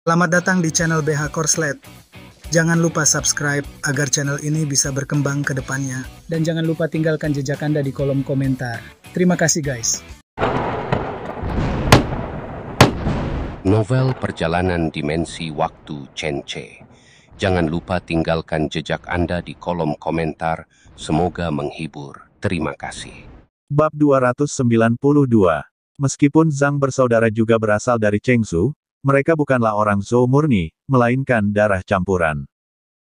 Selamat datang di channel BH Korslet. Jangan lupa subscribe agar channel ini bisa berkembang ke depannya. Dan jangan lupa tinggalkan jejak Anda di kolom komentar. Terima kasih guys. Novel Perjalanan Dimensi Waktu Chenche. Jangan lupa tinggalkan jejak Anda di kolom komentar. Semoga menghibur. Terima kasih. Bab 292. Meskipun Zhang bersaudara juga berasal dari Chengzu, mereka bukanlah orang Zhou murni, melainkan darah campuran.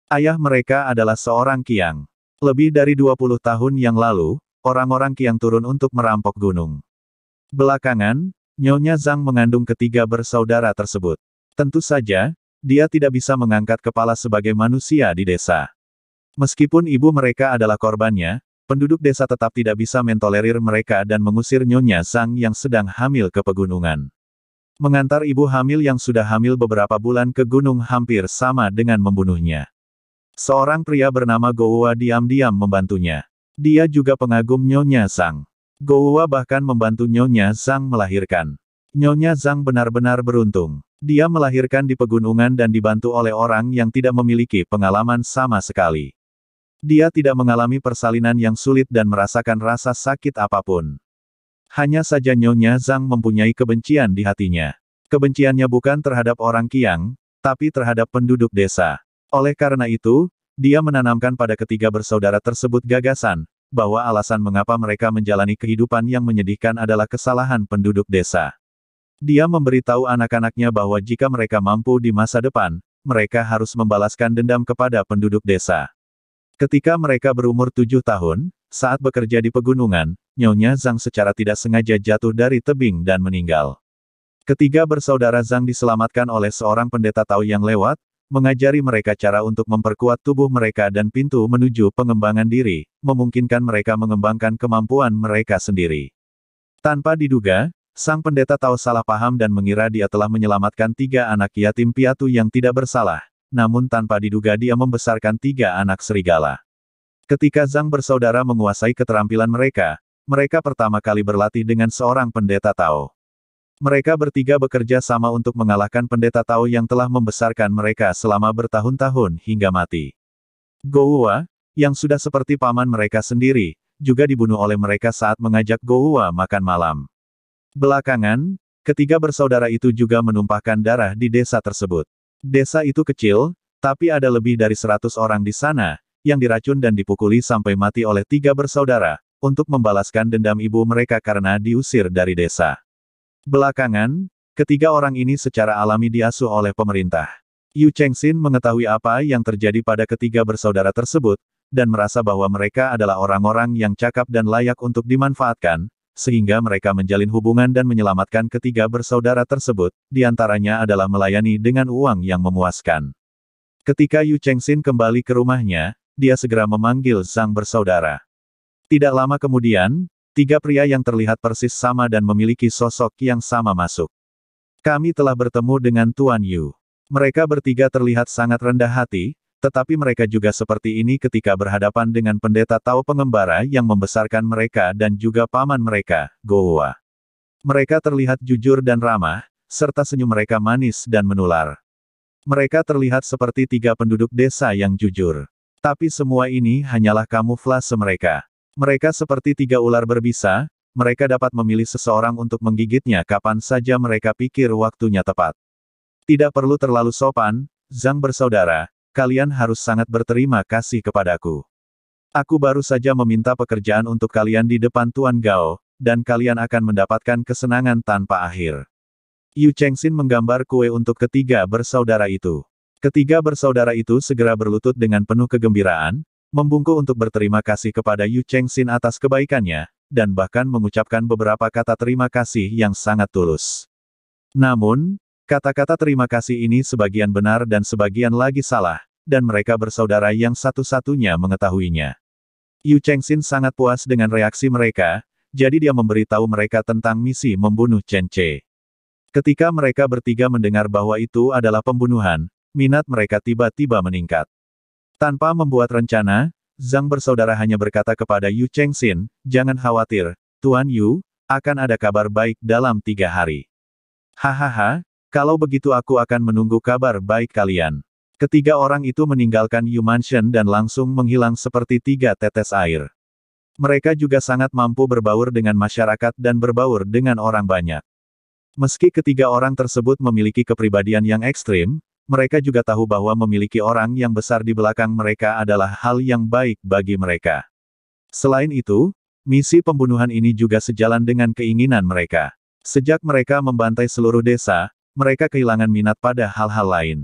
Ayah mereka adalah seorang Qiang. Lebih dari 20 tahun yang lalu, orang-orang Qiang turun untuk merampok gunung. Belakangan, Nyonya Zhang mengandung ketiga bersaudara tersebut. Tentu saja, dia tidak bisa mengangkat kepala sebagai manusia di desa. Meskipun ibu mereka adalah korbannya, penduduk desa tetap tidak bisa mentolerir mereka dan mengusir Nyonya Zhang yang sedang hamil ke pegunungan. Mengantar ibu hamil yang sudah hamil beberapa bulan ke gunung hampir sama dengan membunuhnya. Seorang pria bernama Gouwa diam-diam membantunya. Dia juga pengagum Nyonya Zhang. Gouwa bahkan membantu Nyonya Zhang melahirkan. Nyonya Zhang benar-benar beruntung. Dia melahirkan di pegunungan dan dibantu oleh orang yang tidak memiliki pengalaman sama sekali. Dia tidak mengalami persalinan yang sulit dan merasakan rasa sakit apapun. Hanya saja Nyonya Zhang mempunyai kebencian di hatinya. Kebenciannya bukan terhadap orang Qiang, tapi terhadap penduduk desa. Oleh karena itu, dia menanamkan pada ketiga bersaudara tersebut gagasan, bahwa alasan mengapa mereka menjalani kehidupan yang menyedihkan adalah kesalahan penduduk desa. Dia memberitahu anak-anaknya bahwa jika mereka mampu di masa depan, mereka harus membalaskan dendam kepada penduduk desa. Ketika mereka berumur 7 tahun, saat bekerja di pegunungan, Nyonya Zhang secara tidak sengaja jatuh dari tebing dan meninggal. Ketiga bersaudara Zhang diselamatkan oleh seorang pendeta Tao yang lewat, mengajari mereka cara untuk memperkuat tubuh mereka dan pintu menuju pengembangan diri, memungkinkan mereka mengembangkan kemampuan mereka sendiri. Tanpa diduga, sang pendeta Tao salah paham dan mengira dia telah menyelamatkan 3 anak yatim piatu yang tidak bersalah, namun tanpa diduga dia membesarkan 3 anak serigala. Ketika Zhang bersaudara menguasai keterampilan mereka, mereka pertama kali berlatih dengan seorang pendeta Tao. Mereka bertiga bekerja sama untuk mengalahkan pendeta Tao yang telah membesarkan mereka selama bertahun-tahun hingga mati. Gouwa, yang sudah seperti paman mereka sendiri, juga dibunuh oleh mereka saat mengajak Gouwa makan malam. Belakangan, ketiga bersaudara itu juga menumpahkan darah di desa tersebut. Desa itu kecil, tapi ada lebih dari 100 orang di sana, yang diracun dan dipukuli sampai mati oleh 3 bersaudara, untuk membalaskan dendam ibu mereka karena diusir dari desa. Belakangan, ketiga orang ini secara alami diasuh oleh pemerintah. Yu Chengxin mengetahui apa yang terjadi pada ketiga bersaudara tersebut, dan merasa bahwa mereka adalah orang-orang yang cakap dan layak untuk dimanfaatkan, sehingga mereka menjalin hubungan dan menyelamatkan ketiga bersaudara tersebut, diantaranya adalah melayani dengan uang yang memuaskan. Ketika Yu Chengxin kembali ke rumahnya, dia segera memanggil Zhang bersaudara. Tidak lama kemudian, 3 pria yang terlihat persis sama dan memiliki sosok yang sama masuk. Kami telah bertemu dengan Tuan Yu. Mereka bertiga terlihat sangat rendah hati, tetapi mereka juga seperti ini ketika berhadapan dengan pendeta Tao pengembara yang membesarkan mereka dan juga paman mereka, Gouwa. Mereka terlihat jujur dan ramah, serta senyum mereka manis dan menular. Mereka terlihat seperti 3 penduduk desa yang jujur. Tapi semua ini hanyalah kamuflase mereka. Mereka seperti 3 ular berbisa, mereka dapat memilih seseorang untuk menggigitnya kapan saja mereka pikir waktunya tepat. Tidak perlu terlalu sopan, Zhang bersaudara, kalian harus sangat berterima kasih kepadaku. Aku baru saja meminta pekerjaan untuk kalian di depan Tuan Gao, dan kalian akan mendapatkan kesenangan tanpa akhir. Yu Chengxin menggambar kue untuk ketiga bersaudara itu. Ketiga bersaudara itu segera berlutut dengan penuh kegembiraan, membungkuk untuk berterima kasih kepada Yu Chengxin atas kebaikannya, dan bahkan mengucapkan beberapa kata terima kasih yang sangat tulus. Namun, kata-kata terima kasih ini sebagian benar dan sebagian lagi salah, dan mereka bersaudara yang satu-satunya mengetahuinya. Yu Chengxin sangat puas dengan reaksi mereka, jadi dia memberitahu mereka tentang misi membunuh Chen Che. Ketika mereka bertiga mendengar bahwa itu adalah pembunuhan, minat mereka tiba-tiba meningkat. Tanpa membuat rencana, Zhang bersaudara hanya berkata kepada Yu Chengxin, "Jangan khawatir, Tuan Yu, akan ada kabar baik dalam 3 hari." Hahaha, Kalau begitu aku akan menunggu kabar baik kalian. Ketiga orang itu meninggalkan Yu Mansion dan langsung menghilang seperti 3 tetes air. Mereka juga sangat mampu berbaur dengan masyarakat dan berbaur dengan orang banyak. Meski ketiga orang tersebut memiliki kepribadian yang ekstrim, mereka juga tahu bahwa memiliki orang yang besar di belakang mereka adalah hal yang baik bagi mereka. Selain itu, misi pembunuhan ini juga sejalan dengan keinginan mereka. Sejak mereka membantai seluruh desa, mereka kehilangan minat pada hal-hal lain.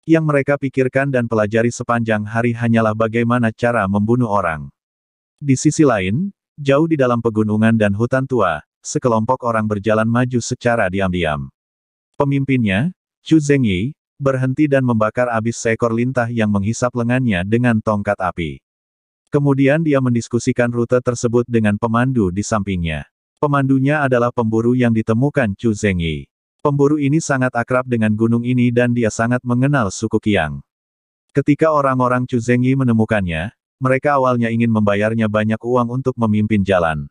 Yang mereka pikirkan dan pelajari sepanjang hari hanyalah bagaimana cara membunuh orang. Di sisi lain, jauh di dalam pegunungan dan hutan tua, sekelompok orang berjalan maju secara diam-diam. Pemimpinnya, Chu Zengyi, berhenti dan membakar abis seekor lintah yang menghisap lengannya dengan tongkat api. Kemudian dia mendiskusikan rute tersebut dengan pemandu di sampingnya. Pemandunya adalah pemburu yang ditemukan Chu Zengyi. Pemburu ini sangat akrab dengan gunung ini dan dia sangat mengenal suku Qiang. Ketika orang-orang Chu Zengyi menemukannya, mereka awalnya ingin membayarnya banyak uang untuk memimpin jalan.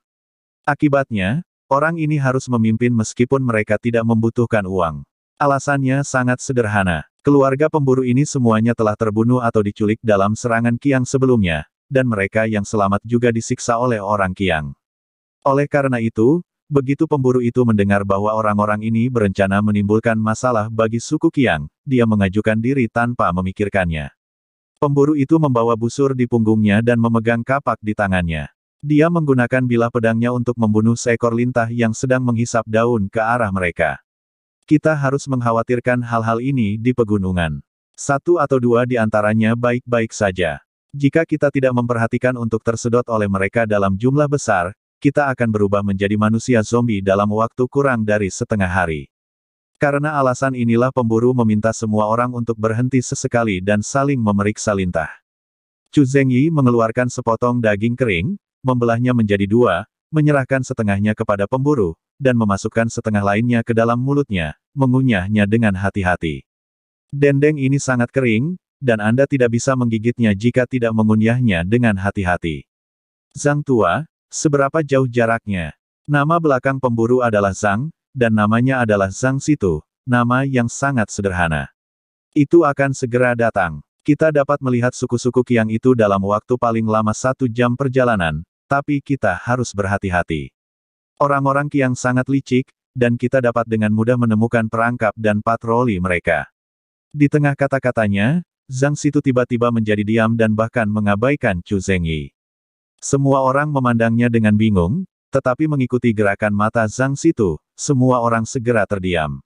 Akibatnya, orang ini harus memimpin meskipun mereka tidak membutuhkan uang. Alasannya sangat sederhana. Keluarga pemburu ini semuanya telah terbunuh atau diculik dalam serangan Qiang sebelumnya, dan mereka yang selamat juga disiksa oleh orang Qiang. Oleh karena itu, begitu pemburu itu mendengar bahwa orang-orang ini berencana menimbulkan masalah bagi suku Qiang, dia mengajukan diri tanpa memikirkannya. Pemburu itu membawa busur di punggungnya dan memegang kapak di tangannya. Dia menggunakan bilah pedangnya untuk membunuh seekor lintah yang sedang menghisap daun ke arah mereka. Kita harus mengkhawatirkan hal-hal ini di pegunungan. 1 atau 2 di antaranya baik-baik saja. Jika kita tidak memperhatikan untuk tersedot oleh mereka dalam jumlah besar, kita akan berubah menjadi manusia zombie dalam waktu kurang dari setengah hari. Karena alasan inilah pemburu meminta semua orang untuk berhenti sesekali dan saling memeriksa lintah. Chu Zengyi mengeluarkan sepotong daging kering, membelahnya menjadi 2, menyerahkan setengahnya kepada pemburu, dan memasukkan setengah lainnya ke dalam mulutnya, mengunyahnya dengan hati-hati. Dendeng ini sangat kering, dan Anda tidak bisa menggigitnya jika tidak mengunyahnya dengan hati-hati. Zhang tua, seberapa jauh jaraknya? Nama belakang pemburu adalah Zhang, dan namanya adalah Zhang Situ, nama yang sangat sederhana. Itu akan segera datang. Kita dapat melihat suku-suku Qiang itu dalam waktu paling lama 1 jam perjalanan, tapi kita harus berhati-hati. Orang-orang Qiang sangat licik, dan kita dapat dengan mudah menemukan perangkap dan patroli mereka. Di tengah kata-katanya, Zhang Situ tiba-tiba menjadi diam dan bahkan mengabaikan Chu Zengyi. Semua orang memandangnya dengan bingung, tetapi mengikuti gerakan mata Zhang Situ, semua orang segera terdiam.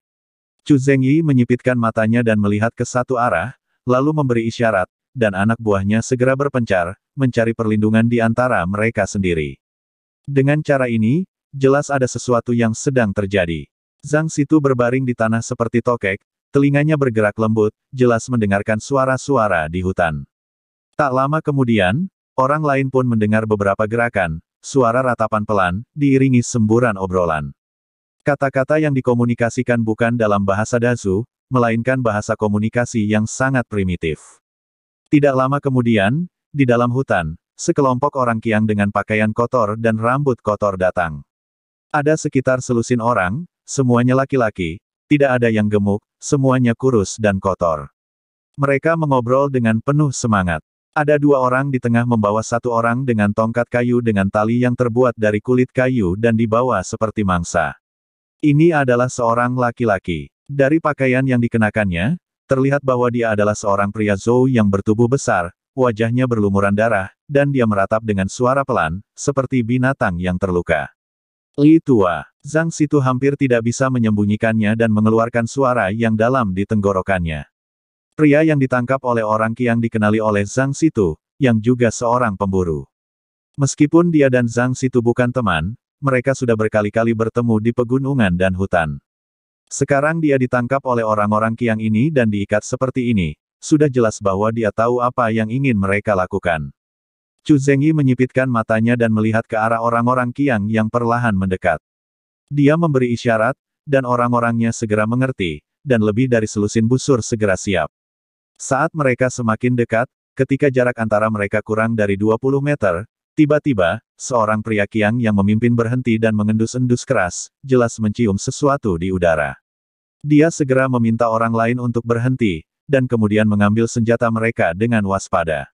Chu Zengyi menyipitkan matanya dan melihat ke satu arah, lalu memberi isyarat, dan anak buahnya segera berpencar, mencari perlindungan di antara mereka sendiri. Dengan cara ini, jelas ada sesuatu yang sedang terjadi. Zhang Situ berbaring di tanah seperti tokek, telinganya bergerak lembut, jelas mendengarkan suara-suara di hutan. Tak lama kemudian, orang lain pun mendengar beberapa gerakan, suara ratapan pelan, diiringi semburan obrolan. Kata-kata yang dikomunikasikan bukan dalam bahasa Dazu, melainkan bahasa komunikasi yang sangat primitif. Tidak lama kemudian, di dalam hutan, sekelompok orang Qiang dengan pakaian kotor dan rambut kotor datang. Ada sekitar selusin orang, semuanya laki-laki, tidak ada yang gemuk, semuanya kurus dan kotor. Mereka mengobrol dengan penuh semangat. Ada 2 orang di tengah membawa 1 orang dengan tongkat kayu dengan tali yang terbuat dari kulit kayu dan dibawa seperti mangsa. Ini adalah seorang laki-laki. Dari pakaian yang dikenakannya, terlihat bahwa dia adalah seorang pria Zhou yang bertubuh besar, wajahnya berlumuran darah, dan dia meratap dengan suara pelan, seperti binatang yang terluka. Li tua, Zhang Situ hampir tidak bisa menyembunyikannya dan mengeluarkan suara yang dalam di tenggorokannya. Pria yang ditangkap oleh orang Qiang dikenali oleh Zhang Situ, yang juga seorang pemburu. Meskipun dia dan Zhang Situ bukan teman, mereka sudah berkali-kali bertemu di pegunungan dan hutan. Sekarang dia ditangkap oleh orang-orang Qiang ini dan diikat seperti ini, sudah jelas bahwa dia tahu apa yang ingin mereka lakukan. Chu Zengyi menyipitkan matanya dan melihat ke arah orang-orang Qiang yang perlahan mendekat. Dia memberi isyarat, dan orang-orangnya segera mengerti, dan lebih dari selusin busur segera siap. Saat mereka semakin dekat, ketika jarak antara mereka kurang dari 20 meter, tiba-tiba, seorang pria Qiang yang memimpin berhenti dan mengendus-endus keras, jelas mencium sesuatu di udara. Dia segera meminta orang lain untuk berhenti, dan kemudian mengambil senjata mereka dengan waspada.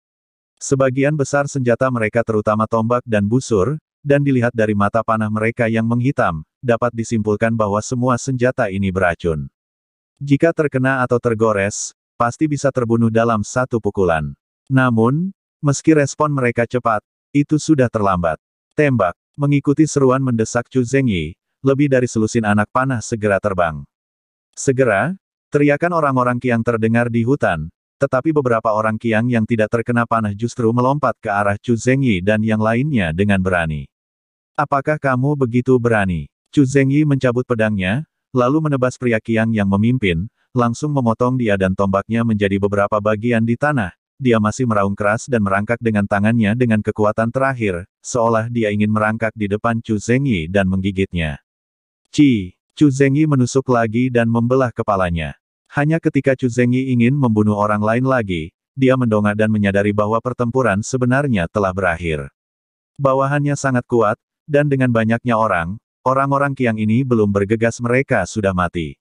Sebagian besar senjata mereka terutama tombak dan busur, dan dilihat dari mata panah mereka yang menghitam, dapat disimpulkan bahwa semua senjata ini beracun. Jika terkena atau tergores, pasti bisa terbunuh dalam satu pukulan. Namun, meski respon mereka cepat, itu sudah terlambat. Tembak, mengikuti seruan mendesak Chu Zengyi, lebih dari selusin anak panah segera terbang. Segera, teriakan orang-orang Qiang terdengar di hutan, tetapi beberapa orang Qiang yang tidak terkena panah justru melompat ke arah Chu Zengyi dan yang lainnya dengan berani. Apakah kamu begitu berani? Chu Zengyi mencabut pedangnya, lalu menebas pria Qiang yang memimpin, langsung memotong dia dan tombaknya menjadi beberapa bagian di tanah. Dia masih meraung keras dan merangkak dengan tangannya dengan kekuatan terakhir, seolah dia ingin merangkak di depan Chu Zengyi dan menggigitnya. Chu Zengyi menusuk lagi dan membelah kepalanya. Hanya ketika Chu Zengyi ingin membunuh orang lain lagi, dia mendongak dan menyadari bahwa pertempuran sebenarnya telah berakhir. Bawahannya sangat kuat, dan dengan banyaknya orang-orang Qiang ini belum bergegas mereka sudah mati.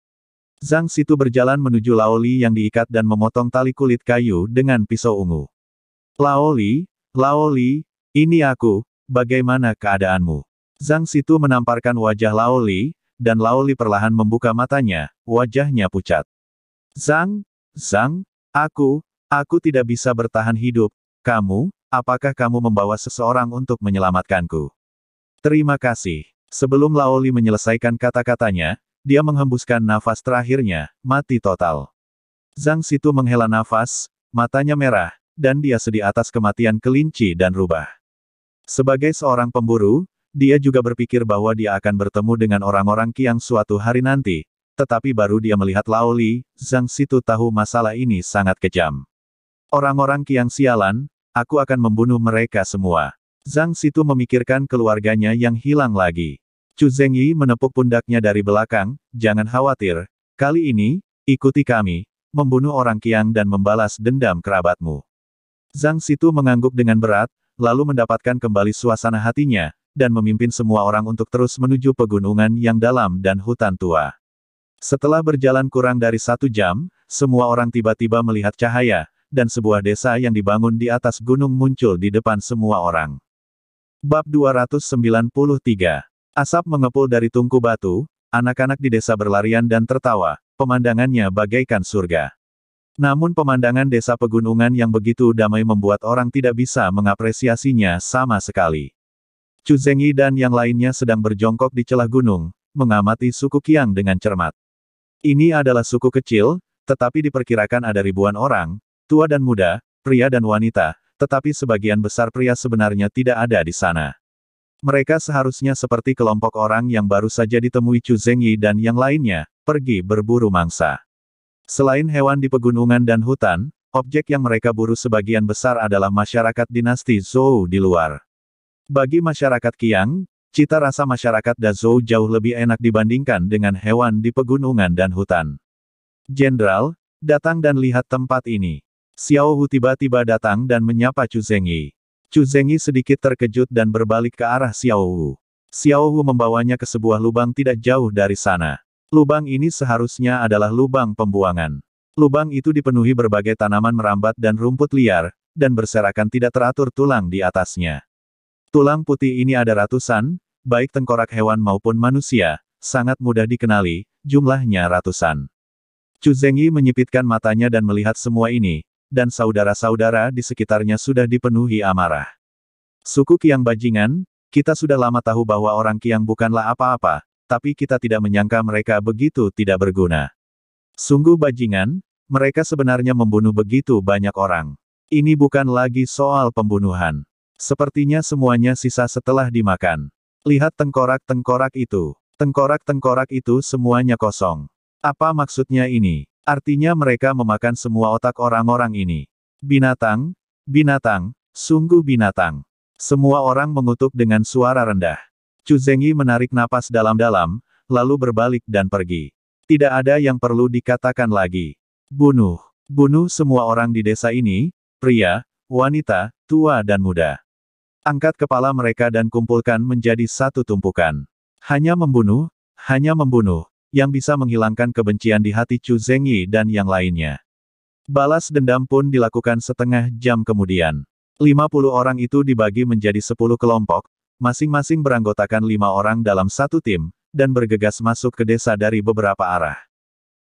Zhang Situ berjalan menuju Lao Li yang diikat dan memotong tali kulit kayu dengan pisau ungu. Lao Li, ini aku, bagaimana keadaanmu? Zhang Situ menamparkan wajah Lao Li, dan Lao Li perlahan membuka matanya, wajahnya pucat. Zhang, aku tidak bisa bertahan hidup. Apakah kamu membawa seseorang untuk menyelamatkanku? Terima kasih. Sebelum Lao Li menyelesaikan kata-katanya, dia menghembuskan nafas terakhirnya, mati total. Zhang Situ menghela nafas, matanya merah, dan dia sedih atas kematian kelinci dan rubah. Sebagai seorang pemburu, dia juga berpikir bahwa dia akan bertemu dengan orang-orang Qiang suatu hari nanti, tetapi baru dia melihat Lao Li, Zhang Situ tahu masalah ini sangat kejam. Orang-orang Qiang sialan, aku akan membunuh mereka semua. Zhang Situ memikirkan keluarganya yang hilang lagi. Chu Zengyi menepuk pundaknya dari belakang, jangan khawatir, kali ini, ikuti kami, membunuh orang Qiang dan membalas dendam kerabatmu. Zhang Situ mengangguk dengan berat, lalu mendapatkan kembali suasana hatinya, dan memimpin semua orang untuk terus menuju pegunungan yang dalam dan hutan tua. Setelah berjalan kurang dari 1 jam, semua orang tiba-tiba melihat cahaya, dan sebuah desa yang dibangun di atas gunung muncul di depan semua orang. Bab 293. Asap mengepul dari tungku batu, anak-anak di desa berlarian dan tertawa, pemandangannya bagaikan surga. Namun pemandangan desa pegunungan yang begitu damai membuat orang tidak bisa mengapresiasinya sama sekali. Chu Zengyi dan yang lainnya sedang berjongkok di celah gunung, mengamati suku Qiang dengan cermat. Ini adalah suku kecil, tetapi diperkirakan ada ribuan orang, tua dan muda, pria dan wanita, tetapi sebagian besar pria sebenarnya tidak ada di sana. Mereka seharusnya seperti kelompok orang yang baru saja ditemui Chu Zengyi dan yang lainnya, pergi berburu mangsa. Selain hewan di pegunungan dan hutan, objek yang mereka buru sebagian besar adalah masyarakat dinasti Zhou di luar. Bagi masyarakat Qiang, cita rasa masyarakat Dazhou jauh lebih enak dibandingkan dengan hewan di pegunungan dan hutan. Jenderal, datang dan lihat tempat ini. Xiao Hu tiba-tiba datang dan menyapa Chu Zengyi. Chu Zengyi sedikit terkejut dan berbalik ke arah Xiao Hu. Xiao Hu membawanya ke sebuah lubang tidak jauh dari sana. Lubang ini seharusnya adalah lubang pembuangan. Lubang itu dipenuhi berbagai tanaman merambat dan rumput liar, dan berserakan tidak teratur tulang di atasnya. Tulang putih ini ada ratusan, baik tengkorak hewan maupun manusia, sangat mudah dikenali, jumlahnya ratusan. Chu Zengyi menyipitkan matanya dan melihat semua ini, dan saudara-saudara di sekitarnya sudah dipenuhi amarah. Suku Qiang bajingan, kita sudah lama tahu bahwa orang Qiang bukanlah apa-apa, tapi kita tidak menyangka mereka begitu tidak berguna. Sungguh bajingan, mereka sebenarnya membunuh begitu banyak orang. Ini bukan lagi soal pembunuhan. Sepertinya semuanya sisa setelah dimakan. Lihat tengkorak-tengkorak itu. Tengkorak-tengkorak itu semuanya kosong. Apa maksudnya ini? Artinya mereka memakan semua otak orang-orang ini. Binatang, sungguh binatang. Semua orang mengutuk dengan suara rendah. Chu Zengyi menarik napas dalam-dalam, lalu berbalik dan pergi. Tidak ada yang perlu dikatakan lagi. Bunuh semua orang di desa ini, pria, wanita, tua dan muda. Angkat kepala mereka dan kumpulkan menjadi satu tumpukan. Hanya membunuh, yang bisa menghilangkan kebencian di hati Chu Zengyi dan yang lainnya. Balas dendam pun dilakukan setengah jam kemudian. 50 orang itu dibagi menjadi 10 kelompok, masing-masing beranggotakan 5 orang dalam satu tim, dan bergegas masuk ke desa dari beberapa arah.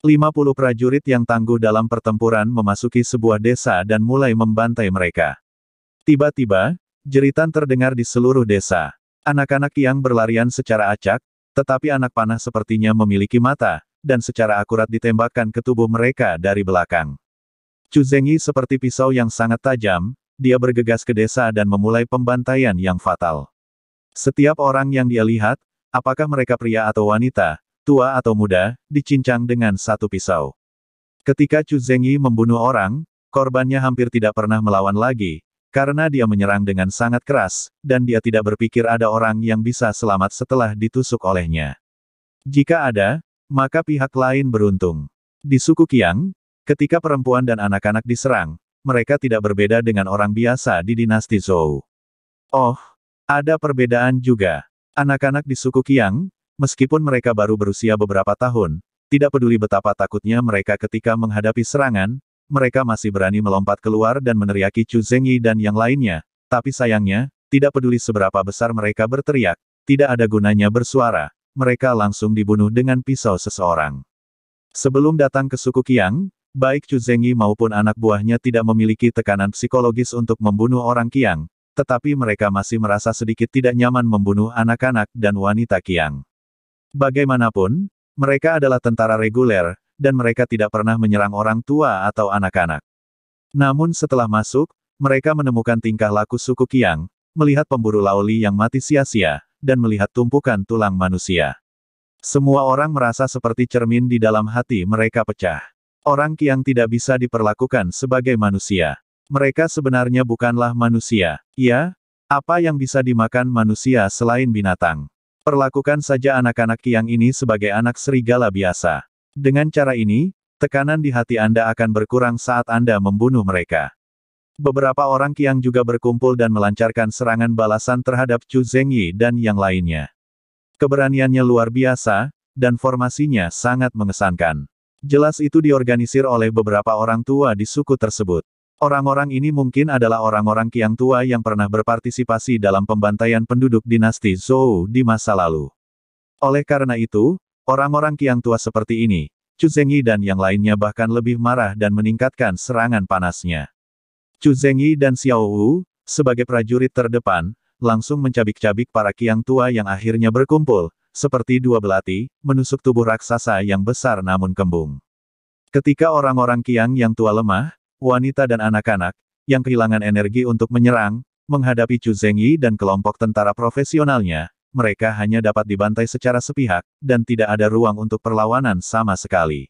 50 prajurit yang tangguh dalam pertempuran memasuki sebuah desa dan mulai membantai mereka. Tiba-tiba, jeritan terdengar di seluruh desa. Anak-anak yang berlarian secara acak, tetapi anak panah sepertinya memiliki mata, dan secara akurat ditembakkan ke tubuh mereka dari belakang. Chu Zengyi seperti pisau yang sangat tajam, dia bergegas ke desa dan memulai pembantaian yang fatal. Setiap orang yang dia lihat, apakah mereka pria atau wanita, tua atau muda, dicincang dengan satu pisau. Ketika Chu Zengyi membunuh orang, korbannya hampir tidak pernah melawan lagi, karena dia menyerang dengan sangat keras, dan dia tidak berpikir ada orang yang bisa selamat setelah ditusuk olehnya. Jika ada, maka pihak lain beruntung. Di suku Qiang, ketika perempuan dan anak-anak diserang, mereka tidak berbeda dengan orang biasa di dinasti Zhou. Oh, ada perbedaan juga. Anak-anak di suku Qiang, meskipun mereka baru berusia beberapa tahun, tidak peduli betapa takutnya mereka ketika menghadapi serangan, mereka masih berani melompat keluar dan meneriaki Chu Zengyi dan yang lainnya, tapi sayangnya, tidak peduli seberapa besar mereka berteriak, tidak ada gunanya bersuara, mereka langsung dibunuh dengan pisau seseorang. Sebelum datang ke suku Qiang, baik Chu Zengyi maupun anak buahnya tidak memiliki tekanan psikologis untuk membunuh orang Qiang, tetapi mereka masih merasa sedikit tidak nyaman membunuh anak-anak dan wanita Qiang. Bagaimanapun, mereka adalah tentara reguler, dan mereka tidak pernah menyerang orang tua atau anak-anak. Namun setelah masuk, mereka menemukan tingkah laku suku Qiang, melihat pemburu Laoli yang mati sia-sia, dan melihat tumpukan tulang manusia. Semua orang merasa seperti cermin di dalam hati mereka pecah. Orang Qiang tidak bisa diperlakukan sebagai manusia. Mereka sebenarnya bukanlah manusia. Ya, apa yang bisa dimakan manusia selain binatang? Perlakukan saja anak-anak Qiang ini sebagai anak serigala biasa. Dengan cara ini, tekanan di hati Anda akan berkurang saat Anda membunuh mereka. Beberapa orang Qiang juga berkumpul dan melancarkan serangan balasan terhadap Chu Zengyi dan yang lainnya. Keberaniannya luar biasa, dan formasinya sangat mengesankan. Jelas itu diorganisir oleh beberapa orang tua di suku tersebut. Orang-orang ini mungkin adalah orang-orang Qiang tua yang pernah berpartisipasi dalam pembantaian penduduk dinasti Zhou di masa lalu. Oleh karena itu, orang-orang Qiang tua seperti ini, Chu Zengyi dan yang lainnya bahkan lebih marah dan meningkatkan serangan panasnya. Chu Zengyi dan Xiao Wu, sebagai prajurit terdepan, langsung mencabik-cabik para Qiang tua yang akhirnya berkumpul, seperti dua belati, menusuk tubuh raksasa yang besar namun kembung. Ketika orang-orang Qiang yang tua lemah, wanita dan anak-anak, yang kehilangan energi untuk menyerang, menghadapi Chu Zengyi dan kelompok tentara profesionalnya, mereka hanya dapat dibantai secara sepihak, dan tidak ada ruang untuk perlawanan sama sekali.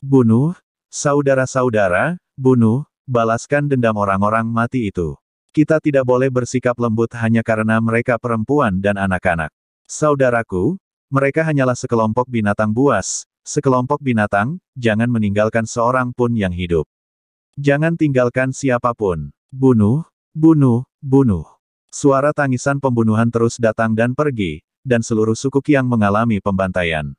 Bunuh, saudara-saudara, bunuh, balaskan dendam orang-orang mati itu. Kita tidak boleh bersikap lembut hanya karena mereka perempuan dan anak-anak. Saudaraku, mereka hanyalah sekelompok binatang buas, sekelompok binatang, jangan meninggalkan seorang pun yang hidup. Jangan tinggalkan siapapun. Bunuh, bunuh, bunuh. Suara tangisan pembunuhan terus datang dan pergi, dan seluruh suku Qiang mengalami pembantaian.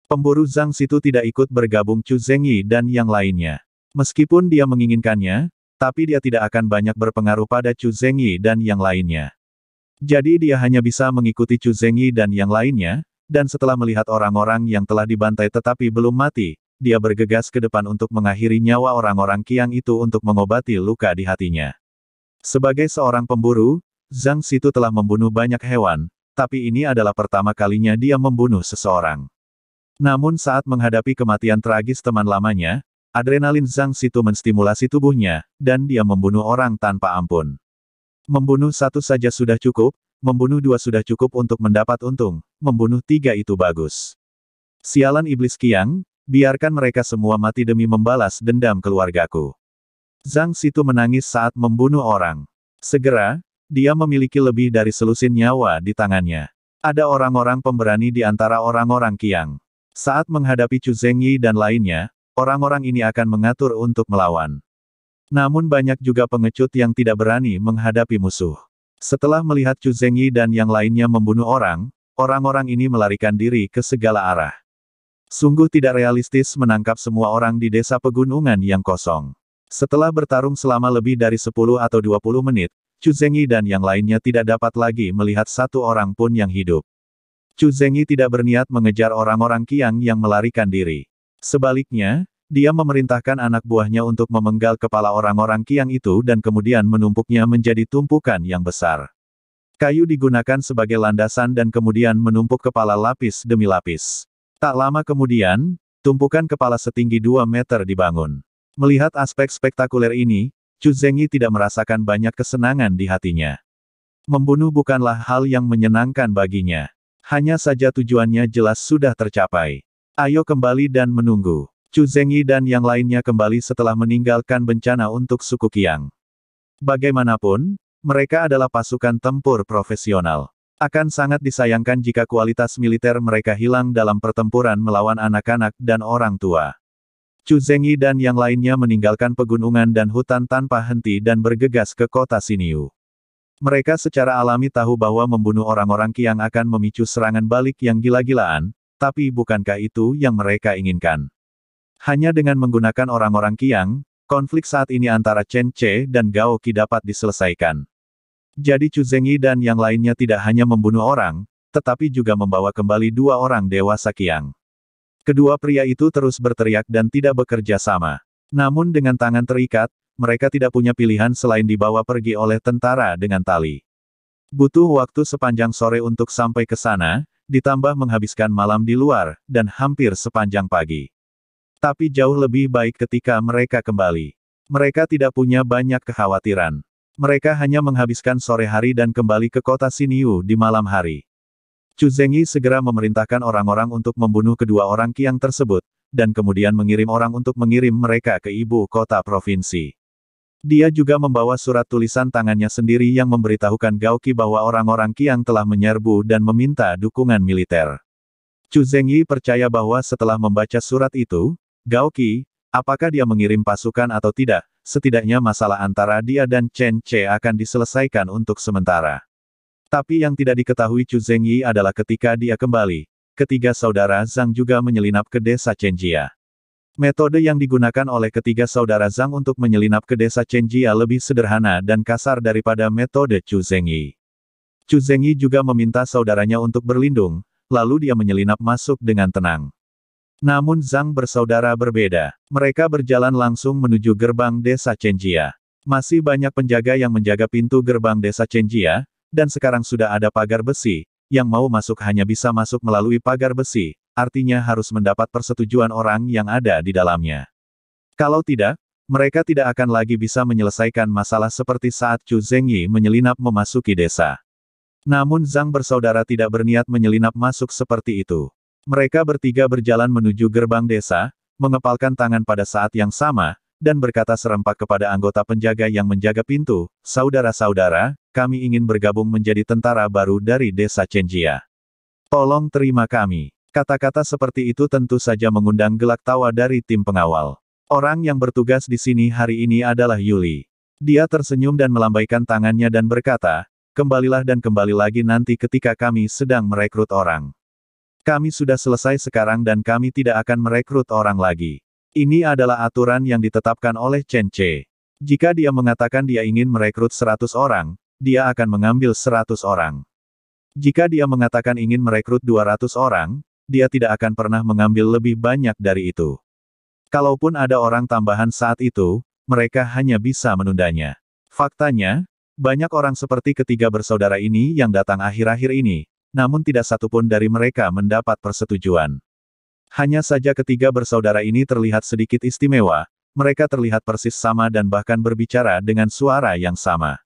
Pemburu Zhang Situ tidak ikut bergabung Chu Zengyi dan yang lainnya. Meskipun dia menginginkannya, tapi dia tidak akan banyak berpengaruh pada Chu Zengyi dan yang lainnya. Jadi dia hanya bisa mengikuti Chu Zengyi dan yang lainnya, dan setelah melihat orang-orang yang telah dibantai tetapi belum mati, dia bergegas ke depan untuk mengakhiri nyawa orang-orang Qiang itu untuk mengobati luka di hatinya. Sebagai seorang pemburu, Zhang Situ telah membunuh banyak hewan, tapi ini adalah pertama kalinya dia membunuh seseorang. Namun saat menghadapi kematian tragis teman lamanya, adrenalin Zhang Situ menstimulasi tubuhnya, dan dia membunuh orang tanpa ampun. Membunuh satu saja sudah cukup, membunuh dua sudah cukup untuk mendapat untung, membunuh tiga itu bagus. Sialan iblis Qiang, biarkan mereka semua mati demi membalas dendam keluargaku. Zhang Situ menangis saat membunuh orang. Segera, dia memiliki lebih dari selusin nyawa di tangannya. Ada orang-orang pemberani di antara orang-orang Qiang. Saat menghadapi Chu Zengyi dan lainnya, orang-orang ini akan mengatur untuk melawan. Namun banyak juga pengecut yang tidak berani menghadapi musuh. Setelah melihat Chu Zengyi dan yang lainnya membunuh orang, orang-orang ini melarikan diri ke segala arah. Sungguh tidak realistis menangkap semua orang di desa pegunungan yang kosong. Setelah bertarung selama lebih dari 10 atau 20 menit, Chu Zengyi dan yang lainnya tidak dapat lagi melihat satu orang pun yang hidup. Chu Zengyi tidak berniat mengejar orang-orang Qiang yang melarikan diri. Sebaliknya, dia memerintahkan anak buahnya untuk memenggal kepala orang-orang Qiang itu dan kemudian menumpuknya menjadi tumpukan yang besar. Kayu digunakan sebagai landasan dan kemudian menumpuk kepala lapis demi lapis. Tak lama kemudian, tumpukan kepala setinggi 2 meter dibangun. Melihat aspek spektakuler ini, Chu Zengyi tidak merasakan banyak kesenangan di hatinya. Membunuh bukanlah hal yang menyenangkan baginya. Hanya saja tujuannya jelas sudah tercapai. Ayo kembali dan menunggu. Chu Zengyi dan yang lainnya kembali setelah meninggalkan bencana untuk suku Qiang. Bagaimanapun, mereka adalah pasukan tempur profesional. Akan sangat disayangkan jika kualitas militer mereka hilang dalam pertempuran melawan anak-anak dan orang tua. Chu Zengyi dan yang lainnya meninggalkan pegunungan dan hutan tanpa henti dan bergegas ke kota Xinyu. Mereka secara alami tahu bahwa membunuh orang-orang Qiang akan memicu serangan balik yang gila-gilaan, tapi bukankah itu yang mereka inginkan? Hanya dengan menggunakan orang-orang Qiang, konflik saat ini antara Chen Ce dan Gao Qi dapat diselesaikan. Jadi Chu Zengyi dan yang lainnya tidak hanya membunuh orang, tetapi juga membawa kembali 2 orang dewasa Qiang. Kedua pria itu terus berteriak dan tidak bekerja sama. Namun dengan tangan terikat, mereka tidak punya pilihan selain dibawa pergi oleh tentara dengan tali. Butuh waktu sepanjang sore untuk sampai ke sana, ditambah menghabiskan malam di luar, dan hampir sepanjang pagi. Tapi jauh lebih baik ketika mereka kembali. Mereka tidak punya banyak kekhawatiran. Mereka hanya menghabiskan sore hari dan kembali ke kota Xinyu di malam hari. Chu Zengyi segera memerintahkan orang-orang untuk membunuh kedua orang Qiang tersebut, dan kemudian mengirim orang untuk mengirim mereka ke ibu kota provinsi. Dia juga membawa surat tulisan tangannya sendiri yang memberitahukan Gao Qi bahwa orang-orang Qiang telah menyerbu dan meminta dukungan militer. Chu Zengyi percaya bahwa setelah membaca surat itu, Gao Qi, apakah dia mengirim pasukan atau tidak, setidaknya masalah antara dia dan Chen Ce akan diselesaikan untuk sementara. Tapi yang tidak diketahui Chu Zengyi adalah ketika dia kembali, ketiga saudara Zhang juga menyelinap ke desa Chenjia. Metode yang digunakan oleh ketiga saudara Zhang untuk menyelinap ke desa Chenjia lebih sederhana dan kasar daripada metode Chu Zengyi. Chu Zengyi juga meminta saudaranya untuk berlindung, lalu dia menyelinap masuk dengan tenang. Namun Zhang bersaudara berbeda. Mereka berjalan langsung menuju gerbang desa Chenjia. Masih banyak penjaga yang menjaga pintu gerbang desa Chenjia, dan sekarang sudah ada pagar besi, yang mau masuk hanya bisa masuk melalui pagar besi, artinya harus mendapat persetujuan orang yang ada di dalamnya. Kalau tidak, mereka tidak akan lagi bisa menyelesaikan masalah seperti saat Chu Zengyi menyelinap memasuki desa. Namun Zhang bersaudara tidak berniat menyelinap masuk seperti itu. Mereka bertiga berjalan menuju gerbang desa, mengepalkan tangan pada saat yang sama, dan berkata serempak kepada anggota penjaga yang menjaga pintu, "Saudara-saudara, kami ingin bergabung menjadi tentara baru dari desa Chenjia. Tolong terima kami." Kata-kata seperti itu tentu saja mengundang gelak tawa dari tim pengawal. Orang yang bertugas di sini hari ini adalah Yuli. Dia tersenyum dan melambaikan tangannya dan berkata, "Kembalilah dan kembali lagi nanti ketika kami sedang merekrut orang. Kami sudah selesai sekarang dan kami tidak akan merekrut orang lagi. Ini adalah aturan yang ditetapkan oleh Chen Ce. Jika dia mengatakan dia ingin merekrut 100 orang, dia akan mengambil 100 orang. Jika dia mengatakan ingin merekrut 200 orang, dia tidak akan pernah mengambil lebih banyak dari itu. Kalaupun ada orang tambahan saat itu, mereka hanya bisa menundanya." Faktanya, banyak orang seperti ketiga bersaudara ini yang datang akhir-akhir ini, namun tidak satupun dari mereka mendapat persetujuan. Hanya saja ketiga bersaudara ini terlihat sedikit istimewa, mereka terlihat persis sama dan bahkan berbicara dengan suara yang sama.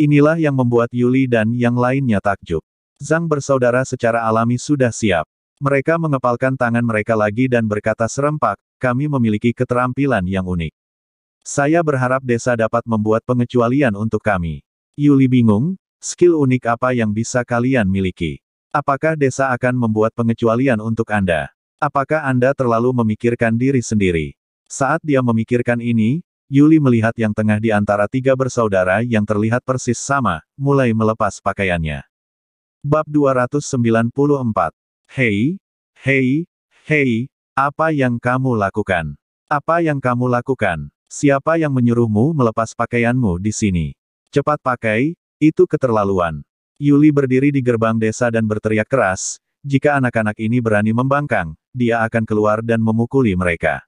Inilah yang membuat Yuli dan yang lainnya takjub. Zhang bersaudara secara alami sudah siap. Mereka mengepalkan tangan mereka lagi dan berkata serempak, "Kami memiliki keterampilan yang unik. Saya berharap desa dapat membuat pengecualian untuk kami." Yuli bingung, skill unik apa yang bisa kalian miliki? Apakah desa akan membuat pengecualian untuk Anda? Apakah Anda terlalu memikirkan diri sendiri? Saat dia memikirkan ini, Yuli melihat yang tengah di antara tiga bersaudara yang terlihat persis sama, mulai melepas pakaiannya. Bab 294. Hei, hei, hei, Apa yang kamu lakukan? Apa yang kamu lakukan? Siapa yang menyuruhmu melepas pakaianmu di sini? Cepat pakai, itu keterlaluan. Yuli berdiri di gerbang desa dan berteriak keras, jika anak-anak ini berani membangkang, dia akan keluar dan memukuli mereka.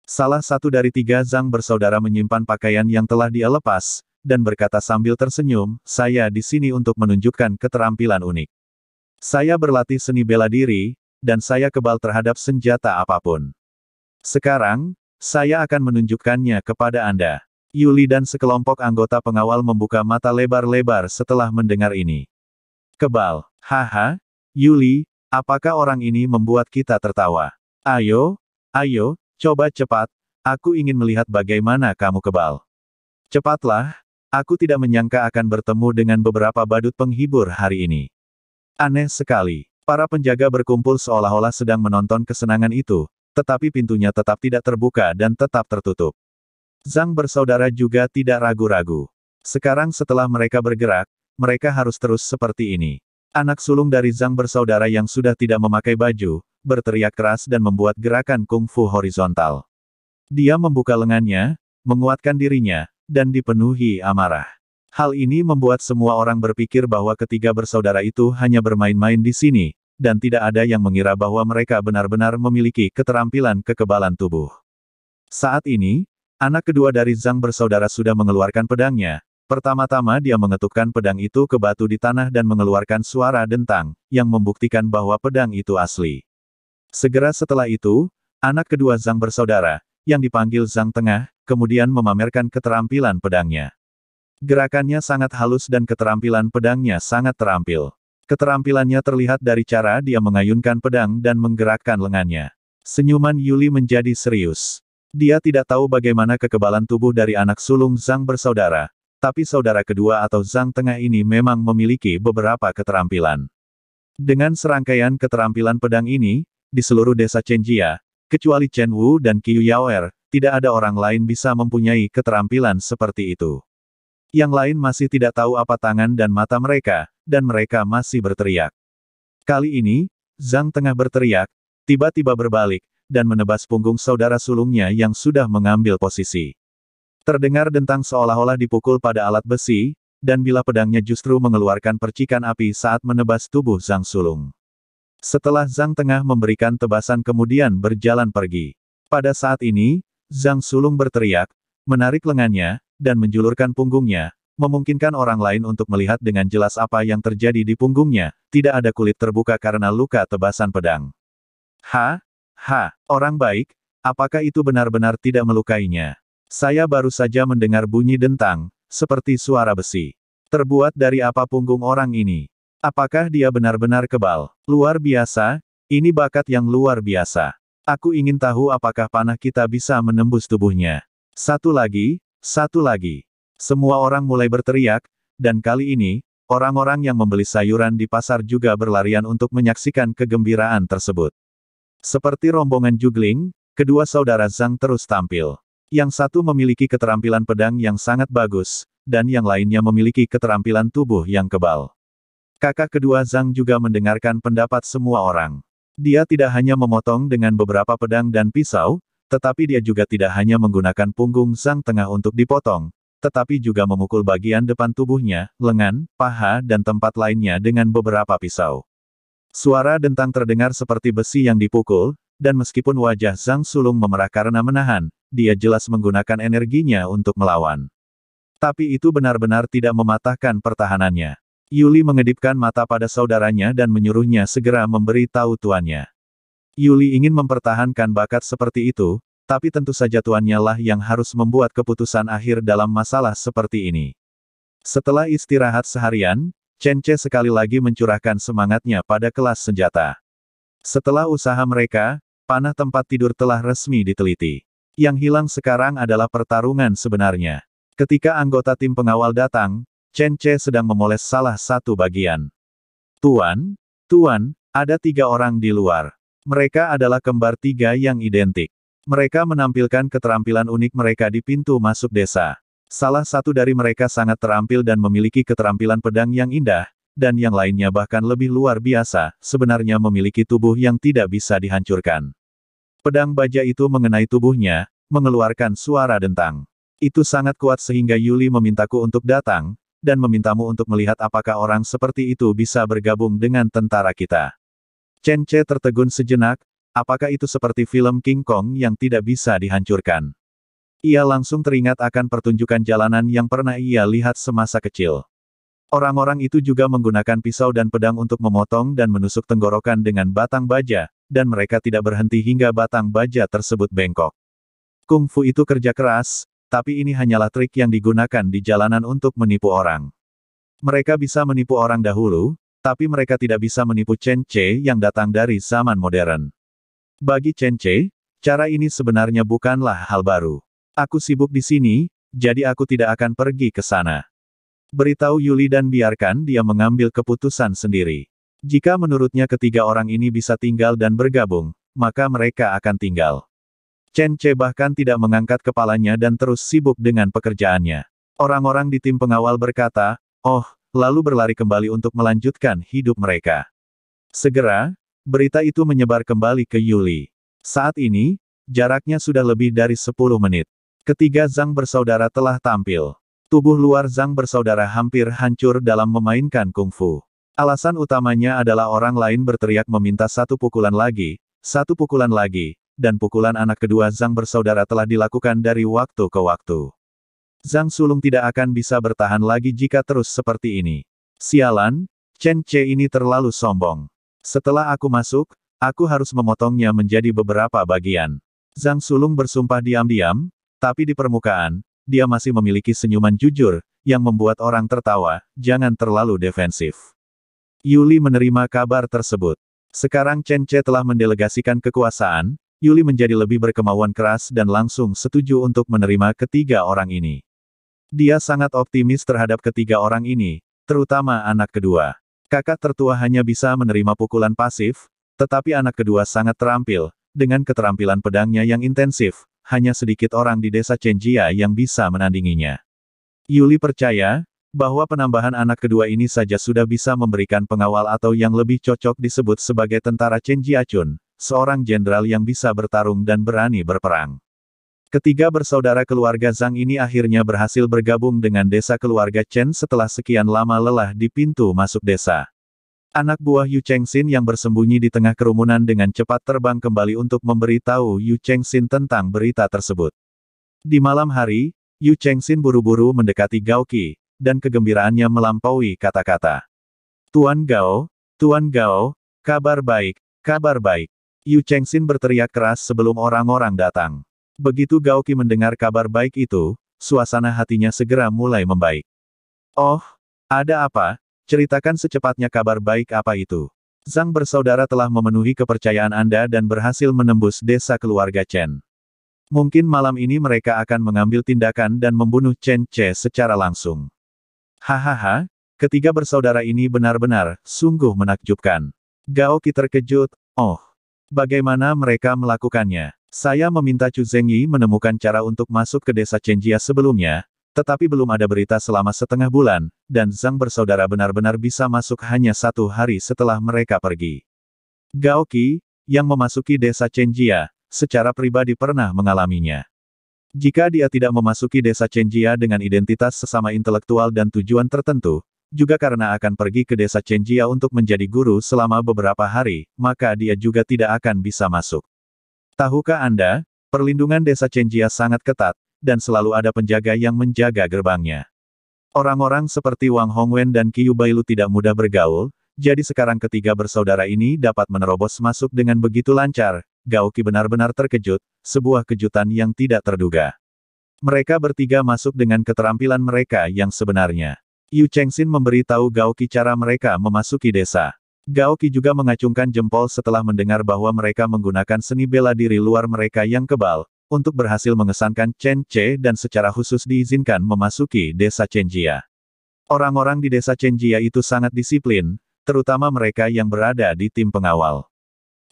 Salah satu dari 3 Zhang bersaudara menyimpan pakaian yang telah dia lepas, dan berkata sambil tersenyum, saya di sini untuk menunjukkan keterampilan unik. Saya berlatih seni bela diri, dan saya kebal terhadap senjata apapun. Sekarang, saya akan menunjukkannya kepada Anda. Yuli dan sekelompok anggota pengawal membuka mata lebar-lebar setelah mendengar ini. Kebal. Haha, Yuli, apakah orang ini membuat kita tertawa? Ayo, coba cepat, aku ingin melihat bagaimana kamu kebal. Cepatlah, aku tidak menyangka akan bertemu dengan beberapa badut penghibur hari ini. Aneh sekali, para penjaga berkumpul seolah-olah sedang menonton kesenangan itu, tetapi pintunya tetap tidak terbuka dan tetap tertutup. Zhang bersaudara juga tidak ragu-ragu. Sekarang setelah mereka bergerak, mereka harus terus seperti ini. Anak sulung dari Zhang bersaudara yang sudah tidak memakai baju, berteriak keras dan membuat gerakan kungfu horizontal. Dia membuka lengannya, menguatkan dirinya, dan dipenuhi amarah. Hal ini membuat semua orang berpikir bahwa ketiga bersaudara itu hanya bermain-main di sini, dan tidak ada yang mengira bahwa mereka benar-benar memiliki keterampilan kekebalan tubuh. Saat ini, anak kedua dari Zhang bersaudara sudah mengeluarkan pedangnya. Pertama-tama dia mengetukkan pedang itu ke batu di tanah dan mengeluarkan suara dentang, yang membuktikan bahwa pedang itu asli. Segera setelah itu, anak kedua Zhang bersaudara, yang dipanggil Zhang Tengah, kemudian memamerkan keterampilan pedangnya. Gerakannya sangat halus dan keterampilan pedangnya sangat terampil. Keterampilannya terlihat dari cara dia mengayunkan pedang dan menggerakkan lengannya. Senyuman Yuli menjadi serius. Dia tidak tahu bagaimana kekebalan tubuh dari anak sulung Zhang bersaudara, tapi saudara kedua atau Zhang Tengah ini memang memiliki beberapa keterampilan. Dengan serangkaian keterampilan pedang ini, di seluruh desa Chenjia, kecuali Chen Wu dan Qiu Yaoer, tidak ada orang lain bisa mempunyai keterampilan seperti itu. Yang lain masih tidak tahu apa tangan dan mata mereka, dan mereka masih berteriak. Kali ini, Zhang Tengah berteriak, tiba-tiba berbalik, dan menebas punggung saudara sulungnya yang sudah mengambil posisi. Terdengar dentang seolah-olah dipukul pada alat besi, dan bilah pedangnya justru mengeluarkan percikan api saat menebas tubuh Zhang sulung. Setelah Zhang Tengah memberikan tebasan kemudian berjalan pergi. Pada saat ini, Zhang sulung berteriak, menarik lengannya, dan menjulurkan punggungnya, memungkinkan orang lain untuk melihat dengan jelas apa yang terjadi di punggungnya, tidak ada kulit terbuka karena luka tebasan pedang. Orang baik, apakah itu benar-benar tidak melukainya? Saya baru saja mendengar bunyi dentang, seperti suara besi. Terbuat dari apa punggung orang ini? Apakah dia benar-benar kebal? Luar biasa, ini bakat yang luar biasa. Aku ingin tahu apakah panah kita bisa menembus tubuhnya. Satu lagi. Semua orang mulai berteriak, dan kali ini, orang-orang yang membeli sayuran di pasar juga berlarian untuk menyaksikan kegembiraan tersebut. Seperti rombongan jugling, kedua saudara Zhang terus tampil. Yang satu memiliki keterampilan pedang yang sangat bagus, dan yang lainnya memiliki keterampilan tubuh yang kebal. Kakak kedua Zhang juga mendengarkan pendapat semua orang. Dia tidak hanya memotong dengan beberapa pedang dan pisau, tetapi dia juga tidak hanya menggunakan punggung Zhang Tengah untuk dipotong, tetapi juga memukul bagian depan tubuhnya, lengan, paha dan tempat lainnya dengan beberapa pisau. Suara dentang terdengar seperti besi yang dipukul, dan meskipun wajah Zhang sulung memerah karena menahan, dia jelas menggunakan energinya untuk melawan. Tapi itu benar-benar tidak mematahkan pertahanannya. Yuli mengedipkan mata pada saudaranya dan menyuruhnya segera memberi tahu tuannya. Yuli ingin mempertahankan bakat seperti itu, tapi tentu saja tuannya lah yang harus membuat keputusan akhir dalam masalah seperti ini. Setelah istirahat seharian, Chen Ce sekali lagi mencurahkan semangatnya pada kelas senjata. Setelah usaha mereka, panah tempat tidur telah resmi diteliti. Yang hilang sekarang adalah pertarungan sebenarnya. Ketika anggota tim pengawal datang, Chen Ce sedang memoles salah satu bagian. Tuan, ada 3 orang di luar. Mereka adalah kembar 3 yang identik. Mereka menampilkan keterampilan unik mereka di pintu masuk desa. Salah satu dari mereka sangat terampil dan memiliki keterampilan pedang yang indah, dan yang lainnya bahkan lebih luar biasa, sebenarnya memiliki tubuh yang tidak bisa dihancurkan. Pedang baja itu mengenai tubuhnya, mengeluarkan suara dentang. Itu sangat kuat sehingga Yuli memintaku untuk datang, dan memintamu untuk melihat apakah orang seperti itu bisa bergabung dengan tentara kita. Chen Ce tertegun sejenak, apakah itu seperti film King Kong yang tidak bisa dihancurkan? Ia langsung teringat akan pertunjukan jalanan yang pernah ia lihat semasa kecil. Orang-orang itu juga menggunakan pisau dan pedang untuk memotong dan menusuk tenggorokan dengan batang baja, dan mereka tidak berhenti hingga batang baja tersebut bengkok. Kung Fu itu kerja keras, tapi ini hanyalah trik yang digunakan di jalanan untuk menipu orang. Mereka bisa menipu orang dahulu, tapi mereka tidak bisa menipu Chen Ce yang datang dari zaman modern. Bagi Chen Ce, cara ini sebenarnya bukanlah hal baru. Aku sibuk di sini, jadi aku tidak akan pergi ke sana. Beritahu Yuli dan biarkan dia mengambil keputusan sendiri. Jika menurutnya ketiga orang ini bisa tinggal dan bergabung, maka mereka akan tinggal. Chen Ce bahkan tidak mengangkat kepalanya dan terus sibuk dengan pekerjaannya. Orang-orang di tim pengawal berkata, "Oh," lalu berlari kembali untuk melanjutkan hidup mereka. Segera, berita itu menyebar kembali ke Yuli. Saat ini, jaraknya sudah lebih dari 10 menit. Ketiga Zhang bersaudara telah tampil. Tubuh luar Zhang bersaudara hampir hancur dalam memainkan kungfu. Alasan utamanya adalah orang lain berteriak meminta satu pukulan lagi, dan pukulan anak kedua Zhang bersaudara telah dilakukan dari waktu ke waktu. Zhang sulung tidak akan bisa bertahan lagi jika terus seperti ini. Sialan, Chen Ce ini terlalu sombong. Setelah aku masuk, aku harus memotongnya menjadi beberapa bagian. Zhang sulung bersumpah diam-diam, tapi di permukaan, dia masih memiliki senyuman jujur, yang membuat orang tertawa. Jangan terlalu defensif. Yuli menerima kabar tersebut. Sekarang Chen Ce telah mendelegasikan kekuasaan, Yuli menjadi lebih berkemauan keras dan langsung setuju untuk menerima ketiga orang ini. Dia sangat optimis terhadap ketiga orang ini, terutama anak kedua. Kakak tertua hanya bisa menerima pukulan pasif, tetapi anak kedua sangat terampil, dengan keterampilan pedangnya yang intensif. Hanya sedikit orang di desa Chenjia yang bisa menandinginya. Yuli percaya, bahwa penambahan anak kedua ini saja sudah bisa memberikan pengawal atau yang lebih cocok disebut sebagai tentara Chenjia Chun, seorang jenderal yang bisa bertarung dan berani berperang. Ketiga bersaudara keluarga Zhang ini akhirnya berhasil bergabung dengan desa keluarga Chen setelah sekian lama lelah di pintu masuk desa. Anak buah Yu Chengxin yang bersembunyi di tengah kerumunan dengan cepat terbang kembali untuk memberitahu Yu Chengxin tentang berita tersebut. Di malam hari, Yu Chengxin buru-buru mendekati Gao Qi, dan kegembiraannya melampaui kata-kata. Tuan Gao, kabar baik, kabar baik. Yu Chengxin berteriak keras sebelum orang-orang datang. Begitu Gao Qi mendengar kabar baik itu, suasana hatinya segera mulai membaik. Oh, ada apa? Ceritakan secepatnya kabar baik apa itu. Zhang bersaudara telah memenuhi kepercayaan Anda dan berhasil menembus desa keluarga Chen. Mungkin malam ini mereka akan mengambil tindakan dan membunuh Chen Ce secara langsung. Hahaha, ketiga bersaudara ini benar-benar, sungguh menakjubkan. Gao Qi terkejut, oh, bagaimana mereka melakukannya? Saya meminta Chu Zengyi menemukan cara untuk masuk ke desa Chenjia sebelumnya, tetapi belum ada berita selama setengah bulan, dan Zhang bersaudara benar-benar bisa masuk hanya 1 hari setelah mereka pergi. Gao Qi, yang memasuki desa Chenjia, secara pribadi pernah mengalaminya. Jika dia tidak memasuki desa Chenjia dengan identitas sesama intelektual dan tujuan tertentu, juga karena akan pergi ke desa Chenjia untuk menjadi guru selama beberapa hari, maka dia juga tidak akan bisa masuk. Tahukah Anda, perlindungan desa Chenjia sangat ketat, dan selalu ada penjaga yang menjaga gerbangnya. Orang-orang seperti Wang Hongwen dan Qiu Bailu tidak mudah bergaul, jadi sekarang ketiga bersaudara ini dapat menerobos masuk dengan begitu lancar. Gao Qi benar-benar terkejut, sebuah kejutan yang tidak terduga. Mereka bertiga masuk dengan keterampilan mereka yang sebenarnya. Yu Chengxin memberitahu Gao Qi cara mereka memasuki desa. Gao Qi juga mengacungkan jempol setelah mendengar bahwa mereka menggunakan seni bela diri luar mereka yang kebal, untuk berhasil mengesankan Chen Ce dan secara khusus diizinkan memasuki desa Chenjia. Orang-orang di desa Chenjia itu sangat disiplin, terutama mereka yang berada di tim pengawal.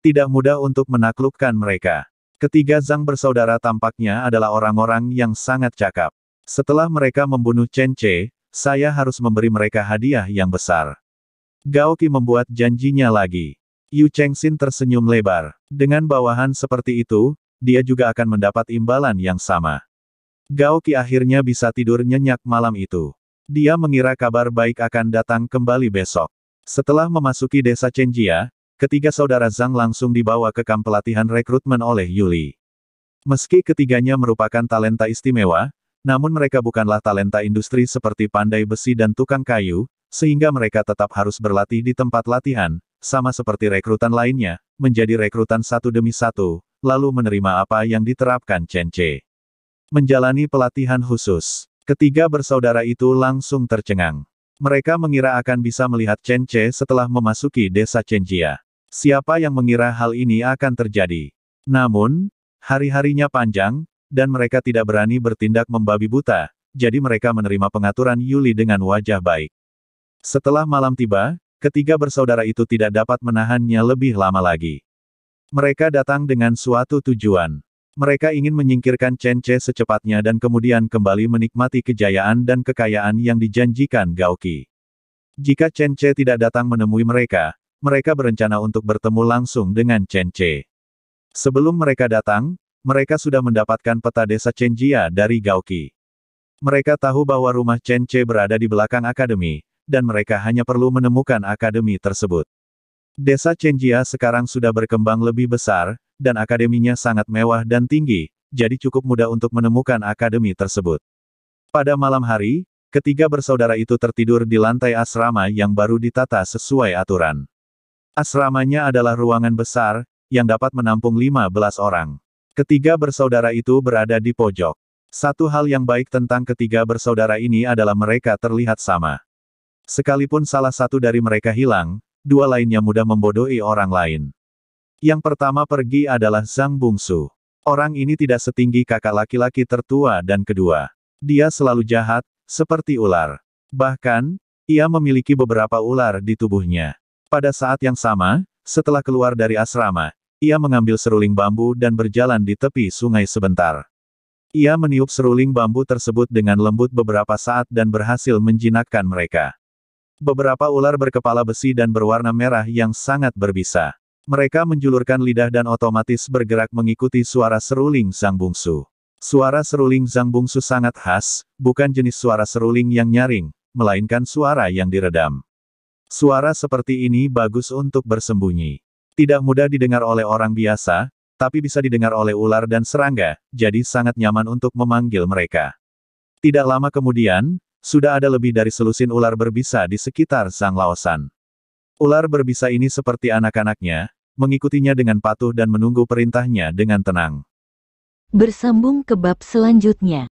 Tidak mudah untuk menaklukkan mereka. Ketiga Zhang bersaudara tampaknya adalah orang-orang yang sangat cakap. Setelah mereka membunuh Chen Ce, saya harus memberi mereka hadiah yang besar. Gao Qi membuat janjinya lagi. Yu Chengxin tersenyum lebar. Dengan bawahan seperti itu, dia juga akan mendapat imbalan yang sama. Gao Qi akhirnya bisa tidur nyenyak malam itu. Dia mengira kabar baik akan datang kembali besok. Setelah memasuki desa Chenjia, ketiga saudara Zhang langsung dibawa ke kamp pelatihan rekrutmen oleh Yuli. Meski ketiganya merupakan talenta istimewa, namun mereka bukanlah talenta industri seperti pandai besi dan tukang kayu, sehingga mereka tetap harus berlatih di tempat latihan, sama seperti rekrutan lainnya, menjadi rekrutan satu demi satu, lalu menerima apa yang diterapkan Chen Ce. Menjalani pelatihan khusus, ketiga bersaudara itu langsung tercengang. Mereka mengira akan bisa melihat Chen Ce setelah memasuki desa Chenjia. Siapa yang mengira hal ini akan terjadi? Namun, hari-harinya panjang, dan mereka tidak berani bertindak membabi buta, jadi mereka menerima pengaturan Yuli dengan wajah baik. Setelah malam tiba, ketiga bersaudara itu tidak dapat menahannya lebih lama lagi. Mereka datang dengan suatu tujuan. Mereka ingin menyingkirkan Chen Ce secepatnya dan kemudian kembali menikmati kejayaan dan kekayaan yang dijanjikan Gao Qi. Jika Chen Ce tidak datang menemui mereka, mereka berencana untuk bertemu langsung dengan Chen Ce. Sebelum mereka datang, mereka sudah mendapatkan peta desa Chenjia dari Gao Qi. Mereka tahu bahwa rumah Chen Ce berada di belakang akademi, dan mereka hanya perlu menemukan akademi tersebut. Desa Chenjia sekarang sudah berkembang lebih besar, dan akademinya sangat mewah dan tinggi, jadi cukup mudah untuk menemukan akademi tersebut. Pada malam hari, ketiga bersaudara itu tertidur di lantai asrama yang baru ditata sesuai aturan. Asramanya adalah ruangan besar, yang dapat menampung 15 orang. Ketiga bersaudara itu berada di pojok. Satu hal yang baik tentang ketiga bersaudara ini adalah mereka terlihat sama. Sekalipun salah satu dari mereka hilang, dua lainnya mudah membodohi orang lain. Yang pertama pergi adalah Zhang Bungsu. Orang ini tidak setinggi kakak laki-laki tertua dan kedua. Dia selalu jahat, seperti ular. Bahkan, ia memiliki beberapa ular di tubuhnya. Pada saat yang sama, setelah keluar dari asrama, ia mengambil seruling bambu dan berjalan di tepi sungai sebentar. Ia meniup seruling bambu tersebut dengan lembut beberapa saat dan berhasil menjinakkan mereka. Beberapa ular berkepala besi dan berwarna merah yang sangat berbisa. Mereka menjulurkan lidah dan otomatis bergerak mengikuti suara seruling Zhang Bungsu. Suara seruling Zhang Bungsu sangat khas, bukan jenis suara seruling yang nyaring, melainkan suara yang diredam. Suara seperti ini bagus untuk bersembunyi. Tidak mudah didengar oleh orang biasa, tapi bisa didengar oleh ular dan serangga, jadi sangat nyaman untuk memanggil mereka. Tidak lama kemudian, sudah ada lebih dari selusin ular berbisa di sekitar Zhang Laosan. Ular berbisa ini seperti anak-anaknya, mengikutinya dengan patuh dan menunggu perintahnya dengan tenang. Bersambung ke bab selanjutnya.